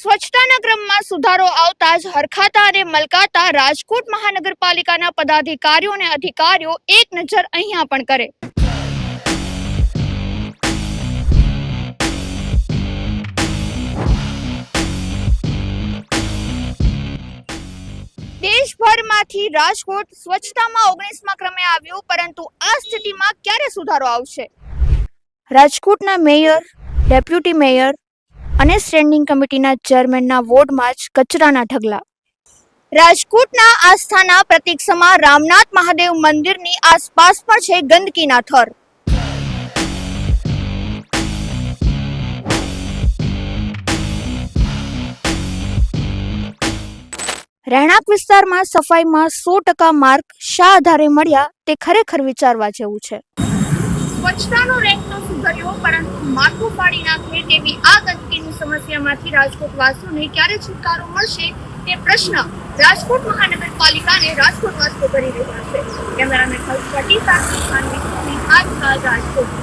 સ્વચ્છતાના ક્રમમાં સુધારો આવતા જ હરખાતા અને મલકાતા રાજકોટ મહાનગરપાલિકાના પદાધિકારીઓ અને અધિકારીઓ એક નજર અહીંયા પણ કરે. દેશભરમાંથી રાજકોટ સ્વચ્છતામાં 19મા ક્રમે આવ્યું, પરંતુ આ સ્થિતિમાં ક્યારે સુધારો આવશે? રાજકોટના મેયર, ડેપ્યુટી મેયર અને સ્ટેન્ડિંગ કમિટીના ચેરમેનના વોર્ડમાં જ કચરાના ઢગલા. રાજકોટના આસ્થાના પ્રતીક સમા રામનાથ મહાદેવ મંદિરની આસપાસ પણ છે ગંદકીના થર. રહેણાંક વિસ્તારમાં સફાઈમાં 100% માર્ક શા આધારે મળ્યા તે ખરેખર વિચારવા જેવું છે. સ્વચ્છતાનો રેન્ક તો સુધર્યો, પરંતુ માથું ફાડી નાખે તેવી આ ગંદકીની સમસ્યામાંથી રાજકોટ વાસીઓને ક્યારે છુટકારો મળશે તે પ્રશ્ન રાજકોટ મહાનગરપાલિકાને રાજકોટ વાસીઓ કરી રહ્યા છે. કેમેરામેન હર્ષ પટેલ સાથે રાજકોટ.